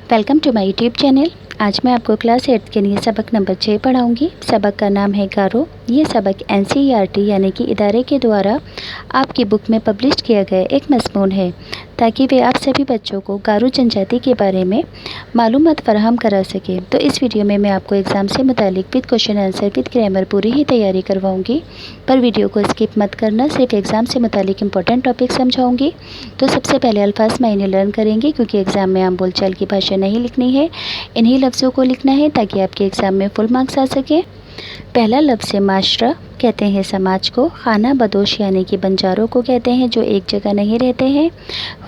Welcome to my YouTube channel. आज मैं आपको क्लास 8 के लिए सबक नंबर 6 पढ़ाऊंगी। सबक का नाम है गारो। ये सबक एनसीईआरटी यानी कि इदारे के द्वारा आपकी बुक में पब्लिश किया गया एक मज़मून है, ताकि वे आप सभी बच्चों को गारो जनजाति के बारे में मालूमात फराहम करा सके। तो इस वीडियो में मैं आपको एग्ज़ाम से मुतालिक with question answer with grammar पूरी ही तैयारी करवाऊँगी, पर वीडियो को स्किप मत करना। सिर्फ एग्ज़ाम से मुतालिक इंपॉर्टेंट टॉपिक समझाऊँगी। तो सबसे पहले अल्फाज मायने लर्न करेंगे, क्योंकि एग्ज़ाम में आम बोलचाल की भाषा नहीं लिखनी है, इन्हीं लफ्ज़ों को लिखना है ताकि आपके एग्ज़ाम में फुल मार्क्स आ सके। पहला लफ्ज़ है माशरा, कहते हैं समाज को। खाना बदोश यानी कि बंजारों को कहते हैं जो एक जगह नहीं रहते हैं।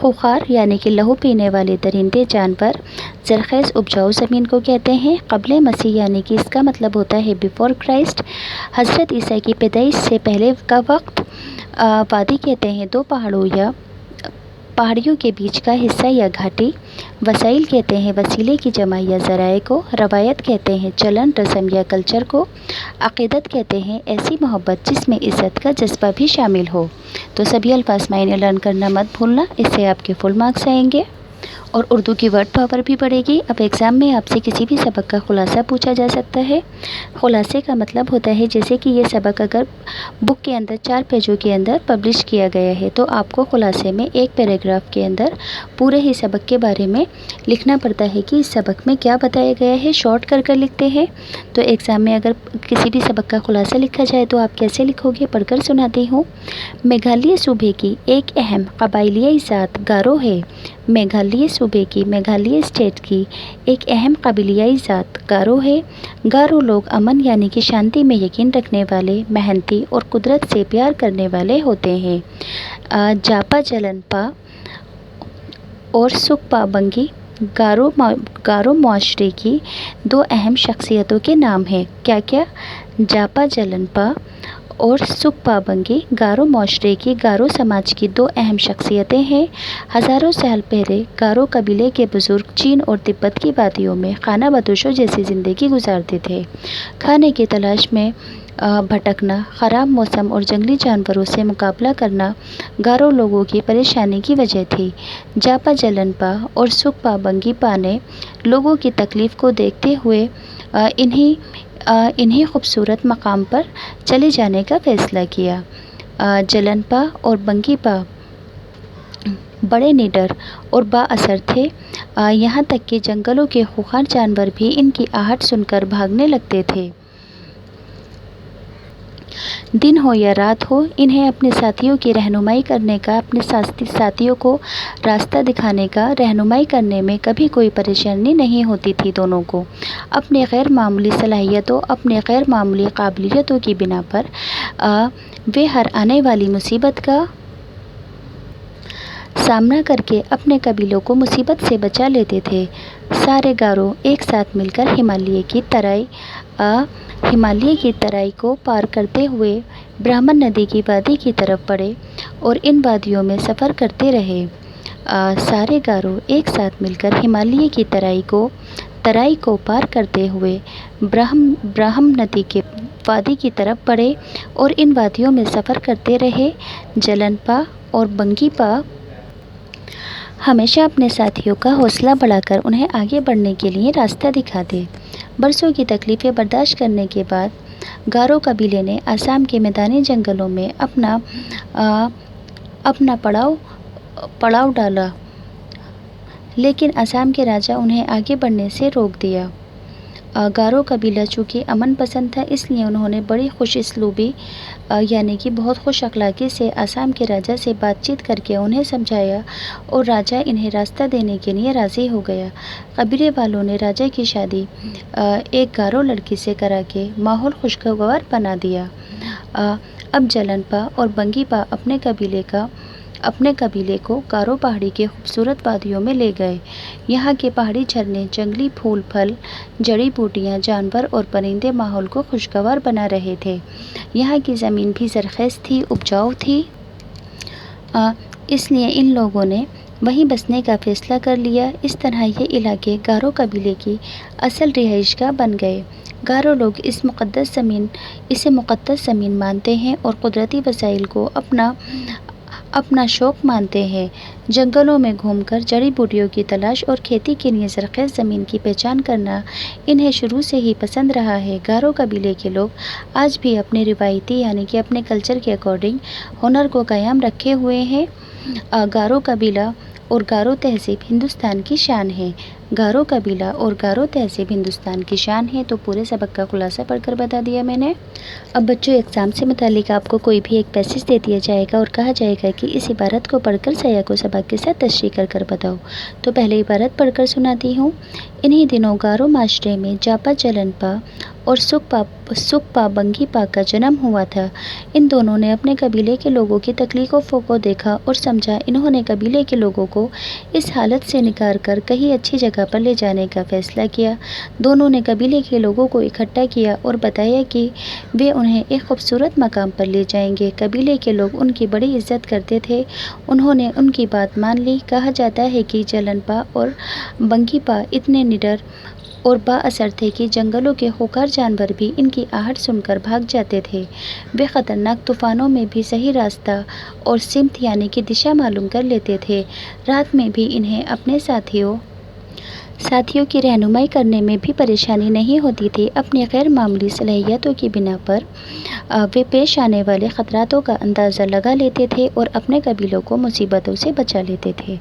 खुखार यानी कि लहू पीने वाले दरिंदे जानवर। ज़रख़ेज़ उपजाऊ ज़मीन को कहते हैं। क़ब्ल मसीह यानी कि इसका मतलब होता है बिफ़ोर क्राइस्ट, हज़रत ईसा की पैदाइश से पहले का वक्त। वादी कहते हैं दो पहाड़ों या पहाड़ियों के बीच का हिस्सा या घाटी। वसाइल कहते हैं वसीले की जमा या ज़राए को। रवायत कहते हैं चलन, रस्म या कल्चर को। अक़ीदत कहते हैं ऐसी मोहब्बत जिसमें इज़्ज़त का जज्बा भी शामिल हो। तो सभी अल्फाज मायने लर्न करना मत भूलना, इससे आपके फुल मार्क्स आएंगे और उर्दू की वर्ड पावर भी बढ़ेगी। अब एग्ज़ाम में आपसे किसी भी सबक का खुलासा पूछा जा सकता है। खुलासे का मतलब होता है जैसे कि ये सबक अगर बुक के अंदर 4 पेजों के अंदर पब्लिश किया गया है, तो आपको खुलासे में एक पैराग्राफ के अंदर पूरे ही सबक के बारे में लिखना पड़ता है कि इस सबक में क्या बताया गया है। शॉर्ट कर लिखते हैं। तो एग्ज़ाम में अगर किसी भी सबक का खुलासा लिखा जाए तो आप कैसे लिखोगे, पढ़कर सुनाती हूँ। मेघालय सूबे की एक अहम कबाइली ज़ात गारो है। मेघालय सूबे की, मेघालय स्टेट की एक अहम कबीलियाई ज़ात गारो है। गारो लोग अमन यानी कि शांति में यकीन रखने वाले, मेहनती और कुदरत से प्यार करने वाले होते हैं। जापा जलनपा और सुखपा बंगी गारो मुआशरे की 2 अहम शख्सियतों के नाम हैं। क्या क्या? जापा जलनपा और सुखपा बंगी गारो मुआशरे की, गारो समाज की 2 अहम शख्सियतें हैं। हज़ारों साल पहले गारो कबीले के बुज़ुर्ग चीन और तिब्बत की वादियों में खाना बदोशों जैसी ज़िंदगी गुजारते थे। खाने की तलाश में भटकना, ख़राब मौसम और जंगली जानवरों से मुकाबला करना गारो लोगों की परेशानी की वजह थी। जापा जलनपा और सुखपा बंगीपा ने लोगों की तकलीफ़ को देखते हुए इन्हीं खूबसूरत मकाम पर चले जाने का फ़ैसला किया। जलनपा और बंगीपा बड़े निडर और बाअसर थे, यहाँ तक कि जंगलों के खूंखार जानवर भी इनकी आहट सुनकर भागने लगते थे। दिन हो या रात हो, इन्हें अपने साथियों की रहनुमाई करने का, अपने साथियों को रास्ता दिखाने का, रहनुमाई करने में कभी कोई परेशानी नहीं होती थी। दोनों को अपने गैर मामूली सलाहियतों, अपने गैर मामूली काबिलियतों की बिना पर वे हर आने वाली मुसीबत का सामना करके अपने कबीलों को मुसीबत से बचा लेते थे। सारे गारो एक साथ मिलकर हिमालय की तराई को पार करते हुए ब्राह्मण नदी की वादी की तरफ बढ़े और इन वादियों में सफ़र करते रहे। सारे गारो एक साथ मिलकर हिमालय की तराई को पार करते हुए ब्राह्म नदी के वादी की तरफ बढ़े और इन वादियों में सफ़र करते रहे। जलनपा और बंगीपा हमेशा अपने साथियों का हौसला बढ़ाकर उन्हें आगे बढ़ने के लिए रास्ता दिखाते। बरसों की तकलीफ़ें बर्दाश्त करने के बाद गारो कबीले ने असम के मैदानी जंगलों में अपना पड़ाव डाला, लेकिन असम के राजा उन्हें आगे बढ़ने से रोक दिया। गारो कबीला चूँकि अमन पसंद था, इसलिए उन्होंने बड़ी खुशइस्लूबी यानी कि बहुत खुश अखलाक़ी से असम के राजा से बातचीत करके उन्हें समझाया और राजा इन्हें रास्ता देने के लिए राज़ी हो गया। कबीले वालों ने राजा की शादी एक गारो लड़की से करा के माहौल खुशगवार बना दिया। अब जलनपा और बंगीपा अपने कबीले को गारो पहाड़ी के खूबसूरत वादियों में ले गए। यहाँ के पहाड़ी झरने, जंगली फूल फल, जड़ी बूटियाँ, जानवर और परिंदे माहौल को खुशगवार बना रहे थे। यहाँ की ज़मीन भी ज़रख़ेज़ थी, उपजाऊ थी, इसलिए इन लोगों ने वहीं बसने का फ़ैसला कर लिया। इस तरह ये इलाके गारो कबीले की असल रिहाइशगाह बन गए। गारो लोग इसे मुक़द्दस ज़मीन मानते हैं और कुदरती वसाइल को अपना शौक मानते हैं। जंगलों में घूमकर जड़ी बूटियों की तलाश और खेती के लिए ज़रख़ेज़ ज़मीन की पहचान करना इन्हें शुरू से ही पसंद रहा है। गारो कबीले के लोग आज भी अपने रिवायती यानी कि अपने कल्चर के अकॉर्डिंग हुनर को कायम रखे हुए हैं। गारो कबीला और गारो तहज़ीब हिंदुस्तान की शान है। गारो कबीला और गारो तहज़ीब हिंदुस्तान की शान है। तो पूरे सबक का खुलासा पढ़कर बता दिया मैंने। अब बच्चों, एग्ज़ाम से मुतालिक आपको कोई भी एक पैसेज दे दिया जाएगा और कहा जाएगा कि इस इबारत को पढ़कर सया को सबक के साथ तशरीह कर कर बताओ। तो पहले इबारत पढ़कर सुनाती हूँ। इन्हीं दिनों गारो माशरे में जापा जलनपा और सुखपा बंगीपा का जन्म हुआ था। इन दोनों ने अपने कबीले के लोगों की तकलीफ़ों को देखा और समझा। इन्होंने कबीले के लोगों को इस हालत से निकाल कर कहीं अच्छी जगह पर ले जाने का फ़ैसला किया। दोनों ने कबीले के लोगों को इकट्ठा किया और बताया कि वे उन्हें एक खूबसूरत मकाम पर ले जाएंगे। कबीले के लोग उनकी बड़ी इज्जत करते थे। उन्होंने उनकी बात मान ली। कहा जाता है कि जलनपा और बंगीपा इतने निडर और बाअसर थे कि जंगलों के खूंखार जानवर भी इनकी आहट सुनकर भाग जाते थे। वे ख़तरनाक तूफ़ानों में भी सही रास्ता और सिमत यानी कि दिशा मालूम कर लेते थे। रात में भी इन्हें अपने साथियों की रहनुमाई करने में भी परेशानी नहीं होती थी। अपनी गैर मामूली सलाहियतों की बिना पर वे पेश आने वाले ख़तरातों का अंदाज़ा लगा लेते थे और अपने कबीलों को मुसीबतों से बचा लेते थे।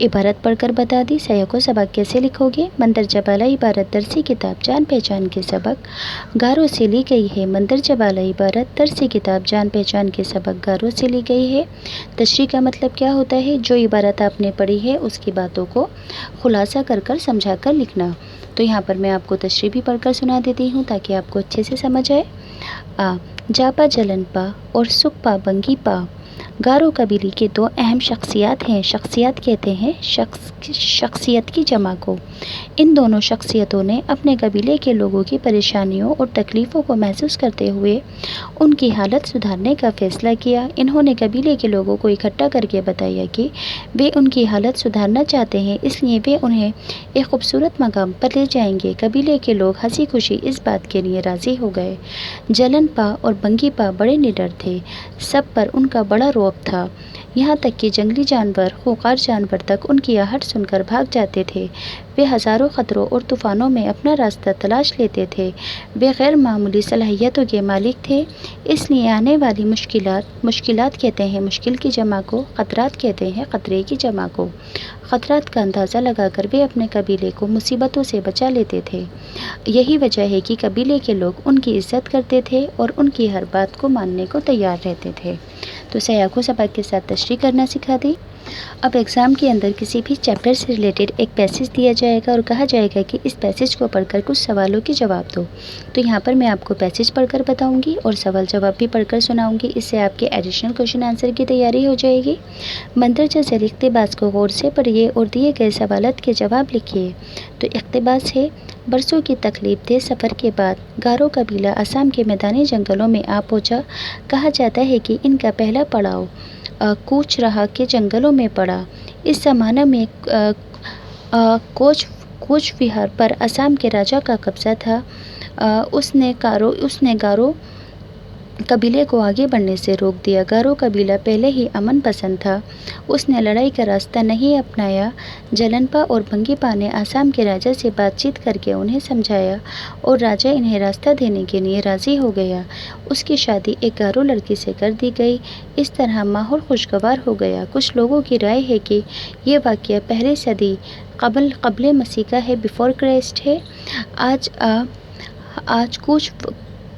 इबारत पढ़कर बता दी। सया को सबक कैसे लिखोगे? मंदरजा बाला इबारत दरसी किताब जान पहचान के सबक गारो से ली गई है। मंदरजा बाला इबारत दरसी किताब जान पहचान के सबक गारो से ली गई है। तशरीह का मतलब क्या होता है? जो इबारत आपने पढ़ी है उसकी बातों को खुलासा कर कर समझा कर लिखना। तो यहाँ पर मैं आपको तशरीह भी पढ़कर सुना देती हूँ ताकि आपको अच्छे से समझ आए। जापा जलनपा और सुखपा बंगीपा गारो कबीले की दो अहम शख्सियत हैं। शख्सियत कहते हैं शख्सियत की जमा को। इन दोनों शख्सियतों ने अपने कबीले के लोगों की परेशानियों और तकलीफ़ों को महसूस करते हुए उनकी हालत सुधारने का फ़ैसला किया। इन्होंने कबीले के लोगों को इकट्ठा करके बताया कि वे उनकी हालत सुधारना चाहते हैं, इसलिए वे उन्हें एक खूबसूरत मकाम पर ले जाएंगे। कबीले के लोग हंसी खुशी इस बात के लिए राज़ी हो गए। जलनपा और बंगीपा बड़े निडर थे। सब पर उनका बड़ा रौब था। यहाँ तक कि जंगली जानवर, खूंखार जानवर तक उनकी आहट सुनकर भाग जाते थे। वे हज़ारों ख़तरों और तूफ़ानों में अपना रास्ता तलाश लेते थे। वे गैर मामूली सलाहियतों के मालिक थे, इसलिए आने वाली मुश्किलात कहते हैं मुश्किल की जमा को, ख़तरात कहते हैं ख़तरे की जमा को। ख़तरात का अंदाज़ा लगाकर वे अपने कबीले को मुसीबतों से बचा लेते थे। यही वजह है कि कबीले के लोग उनकी इज़्ज़त करते थे और उनकी हर बात को मानने को तैयार रहते थे। तो सया को सबक के साथ तशरीह करना सिखा दी। अब एग्ज़ाम के अंदर किसी भी चैप्टर से रिलेटेड एक पैसेज दिया जाएगा और कहा जाएगा कि इस पैसेज को पढ़कर कुछ सवालों के जवाब दो। तो यहाँ पर मैं आपको पैसेज पढ़कर बताऊँगी और सवाल जवाब भी पढ़कर सुनाऊँगी। इससे आपके एडिशनल क्वेश्चन आंसर की तैयारी हो जाएगी। मंदरजा से इक़्तिबास को गौर से पढ़िए और दिए गए सवालात के जवाब लिखिए। तो इक़्तिबास है, बरसों की तकलीफ दे सफ़र के बाद गारो कबीला असम के मैदानी जंगलों में आ पहुँचा। कहा जाता है कि इनका पहला पड़ाव कूच रहा के जंगलों में पड़ा। इस ज़माने में कोच विहार पर असम के राजा का कब्ज़ा था। उसने गारो कबीले को आगे बढ़ने से रोक दिया। गारो कबीला पहले ही अमन पसंद था, उसने लड़ाई का रास्ता नहीं अपनाया। जलनपा और बंगीपा ने असम के राजा से बातचीत करके उन्हें समझाया और राजा इन्हें रास्ता देने के लिए राज़ी हो गया। उसकी शादी एक गारो लड़की से कर दी गई। इस तरह माहौल खुशगवार हो गया। कुछ लोगों की राय है कि ये वाक़या पहली सदी क़ब्ल मसीह का है, बिफोर क्राइस्ट है। आज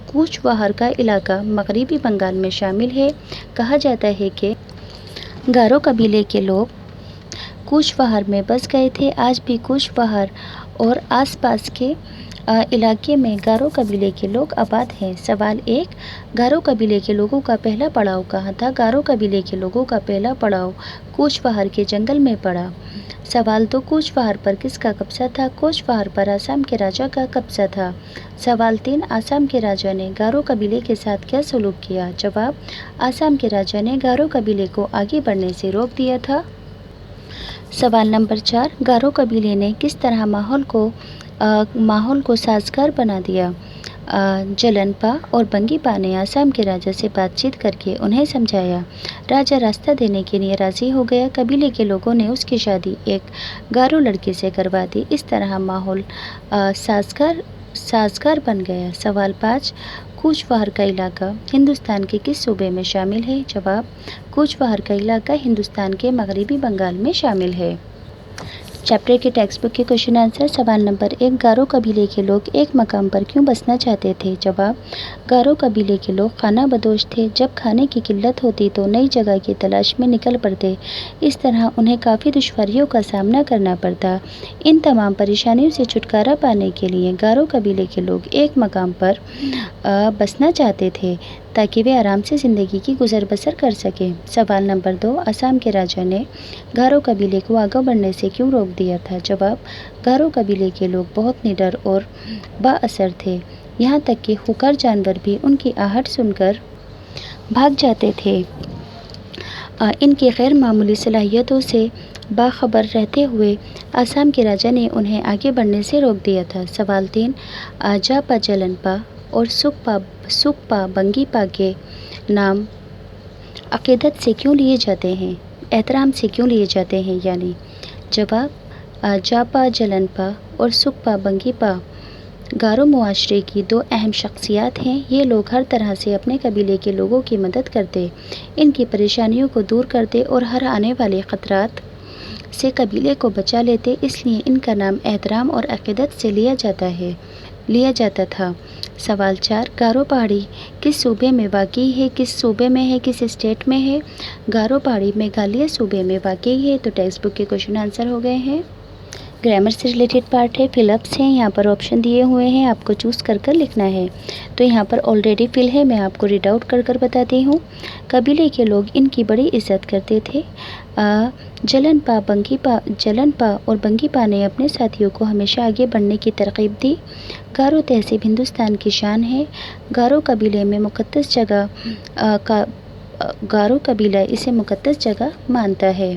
कूचबहार का इलाका मगरबी बंगाल में शामिल है। कहा जाता है कि गारो कबीले के लोग कूचबहार में बस गए थे। आज भी कूचबहार और आसपास के इलाके में गारो कबीले के लोग आबाद हैं। सवाल 1, गारो कबीले के लोगों का पहला पड़ाव कहाँ था? गारो कबीले के लोगों का पहला पड़ाव कूचबहार के जंगल में पड़ा। सवाल 2, कूचबहार पर किसका कब्ज़ा था? कूचबहार पर असम के राजा का कब्ज़ा था। सवाल 3, असम के राजा ने गारो कबीले के साथ क्या सलूक किया? जवाब, असम के राजा ने गारो कबीले को आगे बढ़ने से रोक दिया था। सवाल नंबर 4, गारो कबीले ने किस तरह माहौल को साजगार बना दिया? जलनपा और बंगीपा ने आसाम के राजा से बातचीत करके उन्हें समझाया। राजा रास्ता देने के लिए राजी हो गया। कबीले के लोगों ने उसकी शादी एक गारो लड़की से करवा दी। इस तरह माहौल साजगार बन गया। सवाल 5, कूचबहार का इलाका हिंदुस्तान के किस सूबे में शामिल है? जवाब, कूचबहार का इलाका हिंदुस्तान के मगरबी बंगाल में शामिल है। चैप्टर के टेक्स्ट बुक के क्वेश्चन आंसर। सवाल नंबर 1, गारो कबीले के लोग एक मकाम पर क्यों बसना चाहते थे? जवाब, गारो कबीले के लोग खाना बदोश थे। जब खाने की किल्लत होती तो नई जगह की तलाश में निकल पड़ते। इस तरह उन्हें काफ़ी दुश्वारियों का सामना करना पड़ता। इन तमाम परेशानियों से छुटकारा पाने के लिए गारो कबीले के लोग एक मकाम पर बसना चाहते थे ताकि वे आराम से ज़िंदगी की गुजर बसर कर सकें। सवाल नंबर 2, असम के राजा ने गारो कबीले को आगे बढ़ने से क्यों रोक दिया था? जवाब, गारो कबीले के लोग बहुत निडर और बाअसर थे। यहाँ तक कि खूंखार जानवर भी उनकी आहट सुनकर भाग जाते थे। इनकी गैर मामूली सलाहियतों से बाखबर रहते हुए असम के राजा ने उन्हें आगे बढ़ने से रोक दिया था। सवाल 3, जापा जलनपा और सुकपा बंगीपा के नाम अक़ीदत से क्यों लिए जाते हैं? एहतराम से क्यों लिए जाते हैं यानी? जवाब, जापा जलनपा और सुकपा बंगीपा गारो मुआशरे की 2 अहम शख्सियात हैं। ये लोग हर तरह से अपने कबीले के लोगों की मदद करते, इनकी परेशानियों को दूर करते और हर आने वाले ख़तरात से कबीले को बचा लेते। इसलिए इनका नाम एहतराम और अक़ीदत से लिया जाता था। सवाल 4, गारो पहाड़ी किस सूबे में वाक़ई है? किस स्टेट में है? गारो पहाड़ी मेघालय सूबे में वाक़ई है। तो टेक्स्ट बुक के क्वेश्चन आंसर हो गए हैं। ग्रामर से रिलेटेड पार्ट है, फिलअप्स हैं। यहाँ पर ऑप्शन दिए हुए हैं, आपको चूज़ कर लिखना है। तो यहाँ पर ऑलरेडी फिल है, मैं आपको रीड आउट कर बताती हूँ। कबीले के लोग इनकी बड़ी इज्जत करते थे। जलनपा और बंगीपा ने अपने साथियों को हमेशा आगे बढ़ने की तरगीब दी। गारो तहज़ीब हिंदुस्तान की शान है। गारो कबीला इसे मुक़द्दस जगह मानता है।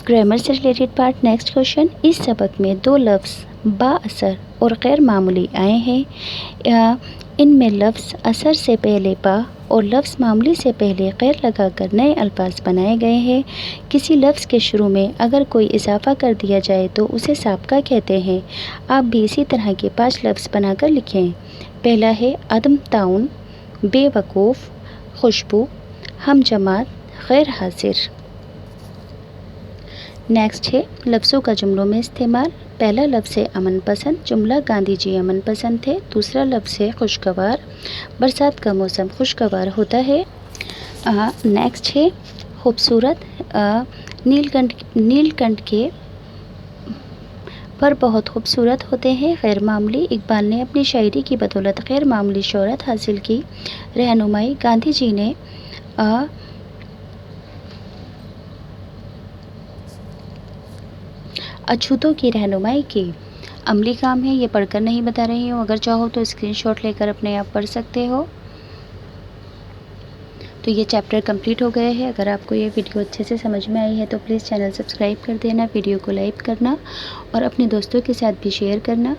ग्रामर से रिलेटेड पार्ट नेक्स्ट क्वेश्चन। इस सबक में 2 लफ्ज़ बाअसर और गैर मामूली आए हैं। इनमें लफ्ज़ असर से पहले बा और लफ्ज़ मामूली से पहले गैर लगाकर नए अल्फाज बनाए गए हैं। किसी लफ्ज़ के शुरू में अगर कोई इजाफ़ा कर दिया जाए तो उसे साबका कहते हैं। आप भी इसी तरह के 5 लफ्ज़ बनाकर लिखें। पहला है अदम ताउन, बेवकूफ़, खुशबू, हम जमात, गैर हाजिर। नेक्स्ट है लफ्ज़ों का जुमलों में इस्तेमाल। पहला लफ्ज़ है अमन पसंद, जुमला गांधी जी अमन पसंद थे। दूसरा लफ्ज़ है खुशगवार, बरसात का मौसम खुशगवार होता है। नेक्स्ट है खूबसूरत, नीलकंठ के पर बहुत खूबसूरत होते हैं। गैर मामूली, इकबाल ने अपनी शायरी की बदौलत गैर मामूली शोहरत हासिल की। रहनुमाई, गांधी जी ने अछूतों की रहनुमाई की। अमली काम है, ये पढ़कर नहीं बता रही हूँ, अगर चाहो तो स्क्रीनशॉट लेकर अपने आप पढ़ सकते हो। तो ये चैप्टर कंप्लीट हो गया है। अगर आपको ये वीडियो अच्छे से समझ में आई है तो प्लीज़ चैनल सब्सक्राइब कर देना, वीडियो को लाइक करना और अपने दोस्तों के साथ भी शेयर करना।